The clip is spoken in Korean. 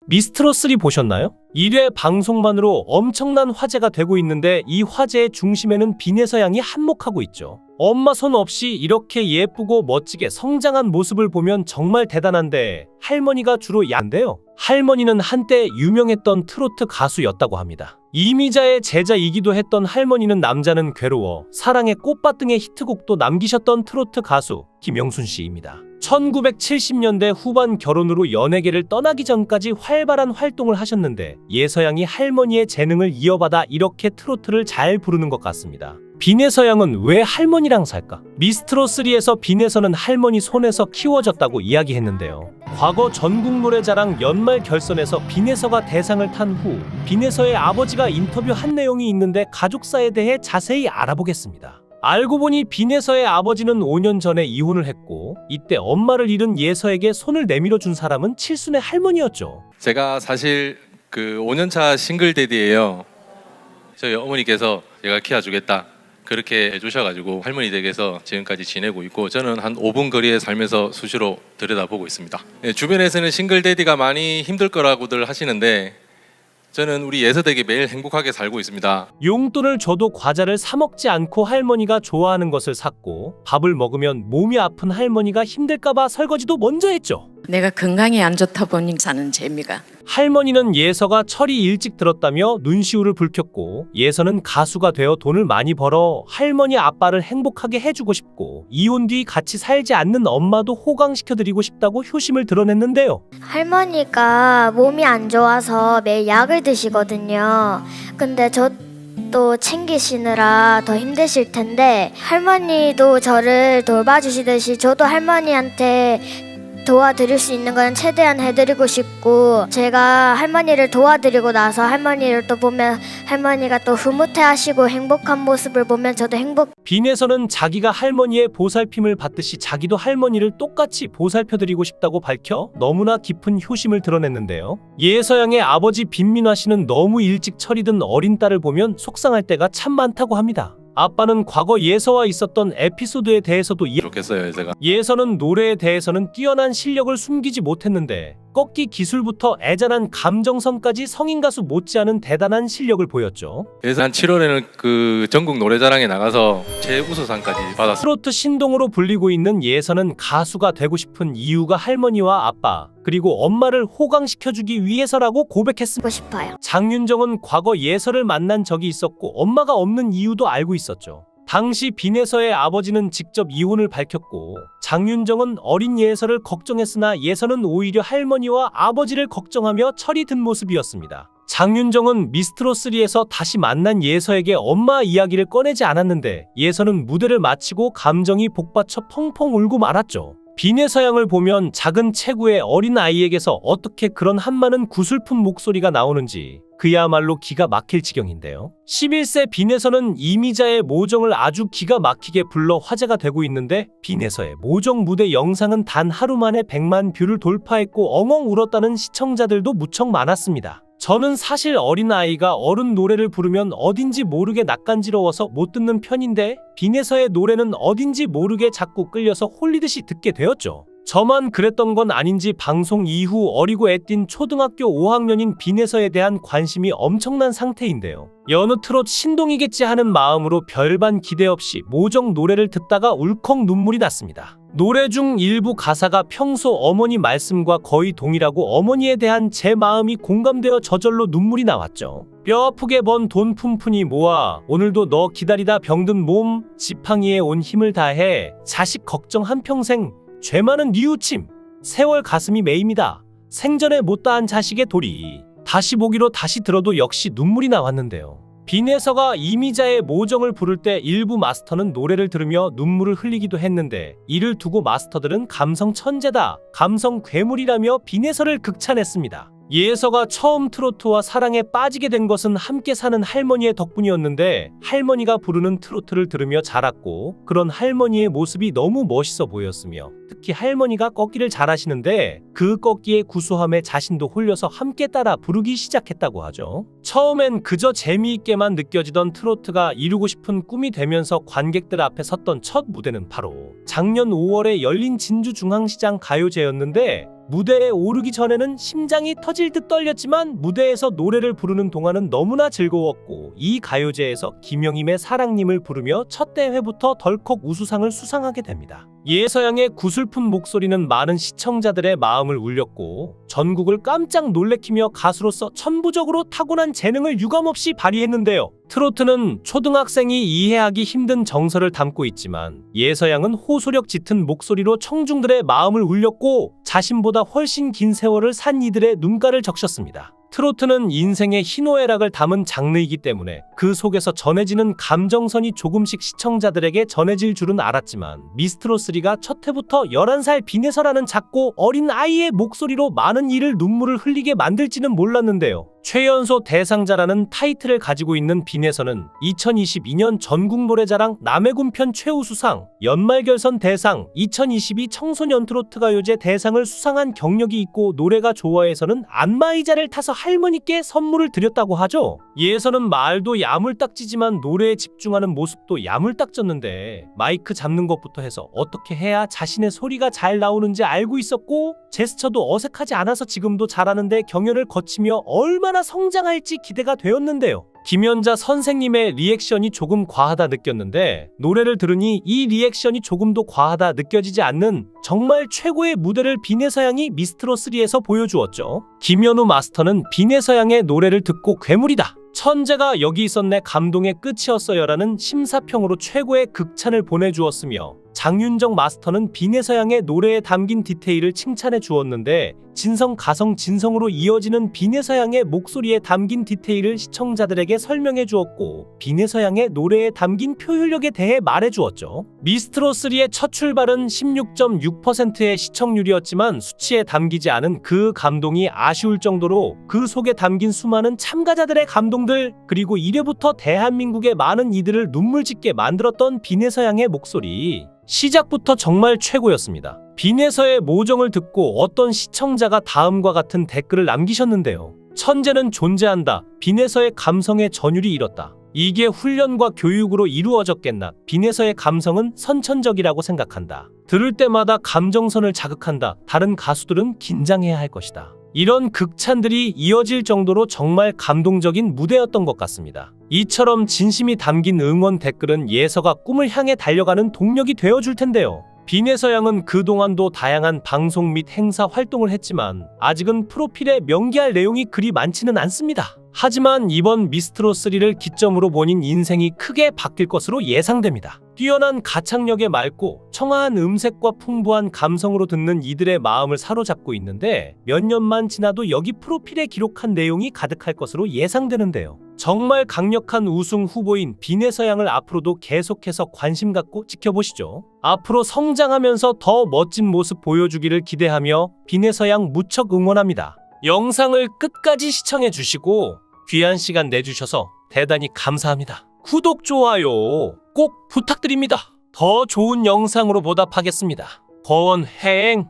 미스트롯3 보셨나요? 1회 방송만으로 엄청난 화제가 되고 있는데 이 화제의 중심에는 빈에서 양이 한몫하고 있죠. 엄마 손 없이 이렇게 예쁘고 멋지게 성장한 모습을 보면 정말 대단한데 할머니가 주로 얀데요. 할머니는 한때 유명했던 트로트 가수였다고 합니다. 이미자의 제자이기도 했던 할머니는 남자는 괴로워, 사랑의 꽃밭 등의 히트곡도 남기셨던 트로트 가수 김영순 씨입니다. 1970년대 후반 결혼으로 연예계를 떠나기 전까지 활발한 활동을 하셨는데 예서양이 할머니의 재능을 이어받아 이렇게 트로트를 잘 부르는 것 같습니다. 빈에서 양은 왜 할머니랑 살까? 미스트롯3에서 빈에서는 할머니 손에서 키워졌다고 이야기했는데요. 과거 전국노래자랑 연말 결선에서 빈에서가 대상을 탄 후 빈에서의 아버지가 인터뷰한 내용이 있는데 가족사에 대해 자세히 알아보겠습니다. 알고 보니 빈에서의 아버지는 5년 전에 이혼을 했고 이때 엄마를 잃은 예서에게 손을 내밀어 준 사람은 칠순의 할머니였죠. 제가 사실 5년차 싱글데디예요. 저희 어머니께서 제가 키워주겠다 그렇게 해주셔가지고 할머니 댁에서 지금까지 지내고 있고 저는 한 5분 거리에 살면서 수시로 들여다보고 있습니다. 주변에서는 싱글데디가 많이 힘들 거라고들 하시는데 저는 우리 예서댁이 매일 행복하게 살고 있습니다. 용돈을 줘도 과자를 사 먹지 않고 할머니가 좋아하는 것을 샀고 밥을 먹으면 몸이 아픈 할머니가 힘들까봐 설거지도 먼저 했죠. 내가 건강이 안 좋다 보니 사는 재미가. 할머니는 예서가 철이 일찍 들었다며 눈시울을 붉혔고 예서는 가수가 되어 돈을 많이 벌어 할머니 아빠를 행복하게 해주고 싶고 이혼 뒤 같이 살지 않는 엄마도 호강시켜드리고 싶다고 효심을 드러냈는데요. 할머니가 몸이 안 좋아서 매일 약을 드시거든요. 근데 또 챙기시느라 더 힘드실 텐데 할머니도 저를 돌봐주시듯이 저도 할머니한테 도와드릴 수 있는 건 최대한 해드리고 싶고 제가 할머니를 도와드리고 나서 할머니를 또 보면 할머니가 또 흐뭇해하시고 행복한 모습을 보면 저도 빈에서는 자기가 할머니의 보살핌을 받듯이 자기도 할머니를 똑같이 보살펴드리고 싶다고 밝혀 너무나 깊은 효심을 드러냈는데요. 예서양의 아버지 빈민화 씨는 너무 일찍 철이 든 어린 딸을 보면 속상할 때가 참 많다고 합니다. 아빠는 과거 예서와 있었던 에피소드에 대해서도 좋겠어요, 제가. 예서는 노래에 대해서는 뛰어난 실력을 숨기지 못했는데 꺾기 기술부터 애잔한 감정선까지 성인 가수 못지않은 대단한 실력을 보였죠. 그래서 한 7월에는 전국 노래자랑에 나가서 최우수상까지 받았어요. 트로트 신동으로 불리고 있는 예서는 가수가 되고 싶은 이유가 할머니와 아빠 그리고 엄마를 호강시켜주기 위해서라고 고백했습니다. 싶어요. 장윤정은 과거 예서를 만난 적이 있었고 엄마가 없는 이유도 알고 있었죠. 당시 빈에서의 아버지는 직접 이혼을 밝혔고 장윤정은 어린 예서를 걱정했으나 예서는 오히려 할머니와 아버지를 걱정하며 철이 든 모습이었습니다. 장윤정은 미스트롯3에서 다시 만난 예서에게 엄마 이야기를 꺼내지 않았는데 예서는 무대를 마치고 감정이 복받쳐 펑펑 울고 말았죠. 빈에서 양을 보면 작은 체구의 어린 아이에게서 어떻게 그런 한많은 구슬픈 목소리가 나오는지 그야말로 기가 막힐 지경인데요. 11세 빈에서는 이미자의 모정을 아주 기가 막히게 불러 화제가 되고 있는데 빈에서의 모정 무대 영상은 단 하루 만에 100만 뷰를 돌파했고 엉엉 울었다는 시청자들도 무척 많았습니다. 저는 사실 어린아이가 어른 노래를 부르면 어딘지 모르게 낯간지러워서 못 듣는 편인데 빈에서의 노래는 어딘지 모르게 자꾸 끌려서 홀리듯이 듣게 되었죠. 저만 그랬던 건 아닌지 방송 이후 어리고 애띤 초등학교 5학년인 빈에서에 대한 관심이 엄청난 상태인데요. 여느 트롯 신동이겠지 하는 마음으로 별반 기대 없이 모정 노래를 듣다가 울컥 눈물이 났습니다. 노래 중 일부 가사가 평소 어머니 말씀과 거의 동일하고 어머니에 대한 제 마음이 공감되어 저절로 눈물이 나왔죠. 뼈 아프게 번 돈 푼푼이 모아 오늘도 너 기다리다 병든 몸 지팡이에 온 힘을 다해 자식 걱정 한평생 죄 많은 뉘우침 세월 가슴이 메입니다. 생전에 못다한 자식의 도리 다시 보기로 다시 들어도 역시 눈물이 나왔는데요. 빈에서가 이미자의 모정을 부를 때 일부 마스터는 노래를 들으며 눈물을 흘리기도 했는데 이를 두고 마스터들은 감성 천재다, 감성 괴물이라며 빈에서를 극찬했습니다. 예서가 처음 트로트와 사랑에 빠지게 된 것은 함께 사는 할머니의 덕분이었는데 할머니가 부르는 트로트를 들으며 자랐고 그런 할머니의 모습이 너무 멋있어 보였으며 특히 할머니가 꺾기를 잘하시는데 그 꺾기의 구수함에 자신도 홀려서 함께 따라 부르기 시작했다고 하죠. 처음엔 그저 재미있게만 느껴지던 트로트가 이루고 싶은 꿈이 되면서 관객들 앞에 섰던 첫 무대는 바로 작년 5월에 열린 진주중앙시장 가요제였는데 무대에 오르기 전에는 심장이 터질 듯 떨렸지만 무대에서 노래를 부르는 동안은 너무나 즐거웠고 이 가요제에서 김영임의 사랑님을 부르며 첫 대회부터 덜컥 우수상을 수상하게 됩니다. 예서양의 구슬픈 목소리는 많은 시청자들의 마음을 울렸고 전국을 깜짝 놀래키며 가수로서 천부적으로 타고난 재능을 유감없이 발휘했는데요. 트로트는 초등학생이 이해하기 힘든 정서를 담고 있지만 예서양은 호소력 짙은 목소리로 청중들의 마음을 울렸고 자신보다 훨씬 긴 세월을 산 이들의 눈가를 적셨습니다. 트로트는 인생의 희노애락을 담은 장르이기 때문에 그 속에서 전해지는 감정선이 조금씩 시청자들에게 전해질 줄은 알았지만 미스트롯3가 첫 해부터 11살 빈혜서라는 작고 어린 아이의 목소리로 많은 이를 눈물을 흘리게 만들지는 몰랐는데요. 최연소 대상자라는 타이틀을 가지고 있는 빈혜서는 2022년 전국노래자랑 남해군편 최우수상, 연말결선 대상, 2022 청소년 트로트가요제 대상을 수상한 경력이 있고 노래가 좋아해서는 안마의자를 타서 할머니께 선물을 드렸다고 하죠. 예서는 말도 야물딱지지만 노래에 집중하는 모습도 야물딱졌는데 마이크 잡는 것부터 해서 어떻게 해야 자신의 소리가 잘 나오는지 알고 있었고 제스처도 어색하지 않아서 지금도 잘하는데 경연을 거치며 얼마나 성장할지 기대가 되었는데요. 김연자 선생님의 리액션이 조금 과하다 느꼈는데 노래를 들으니 이 리액션이 조금도 과하다 느껴지지 않는 정말 최고의 무대를 빈혜서양이 미스트롯3에서 보여주었죠. 김연우 마스터는 빈혜서양의 노래를 듣고 괴물이다. 천재가 여기 있었네 감동의 끝이었어요라는 심사평으로 최고의 극찬을 보내주었으며 장윤정 마스터는 빈혜서양의 노래에 담긴 디테일을 칭찬해 주었는데 진성 가성 진성으로 이어지는 빈혜서양의 목소리에 담긴 디테일을 시청자들에게 설명해 주었고 빈혜서양의 노래에 담긴 표현력에 대해 말해 주었죠. 미스트롯3의 첫 출발은 16.6%의 시청률이었지만 수치에 담기지 않은 그 감동이 아쉬울 정도로 그 속에 담긴 수많은 참가자들의 감동들 그리고 1회부터 대한민국의 많은 이들을 눈물짓게 만들었던 빈혜서양의 목소리 시작부터 정말 최고였습니다. 빈혜서의 모정을 듣고 어떤 시청자가 다음과 같은 댓글을 남기셨는데요. 천재는 존재한다. 빈혜서의 감성의 전율이 이렇다. 이게 훈련과 교육으로 이루어졌겠나. 빈혜서의 감성은 선천적이라고 생각한다. 들을 때마다 감정선을 자극한다. 다른 가수들은 긴장해야 할 것이다. 이런 극찬들이 이어질 정도로 정말 감동적인 무대였던 것 같습니다. 이처럼 진심이 담긴 응원 댓글은 예서가 꿈을 향해 달려가는 동력이 되어줄 텐데요. 빈혜서 양은 그동안도 다양한 방송 및 행사 활동을 했지만 아직은 프로필에 명기할 내용이 그리 많지는 않습니다. 하지만 이번 미스트롯3를 기점으로 본인 인생이 크게 바뀔 것으로 예상됩니다. 뛰어난 가창력에 맑고 청아한 음색과 풍부한 감성으로 듣는 이들의 마음을 사로잡고 있는데 몇 년만 지나도 여기 프로필에 기록한 내용이 가득할 것으로 예상되는데요. 정말 강력한 우승 후보인 빈혜서 양을 앞으로도 계속해서 관심 갖고 지켜보시죠. 앞으로 성장하면서 더 멋진 모습 보여주기를 기대하며 빈혜서 양 무척 응원합니다. 영상을 끝까지 시청해 주시고 귀한 시간 내주셔서 대단히 감사합니다. 구독, 좋아요 꼭 부탁드립니다. 더 좋은 영상으로 보답하겠습니다. 권행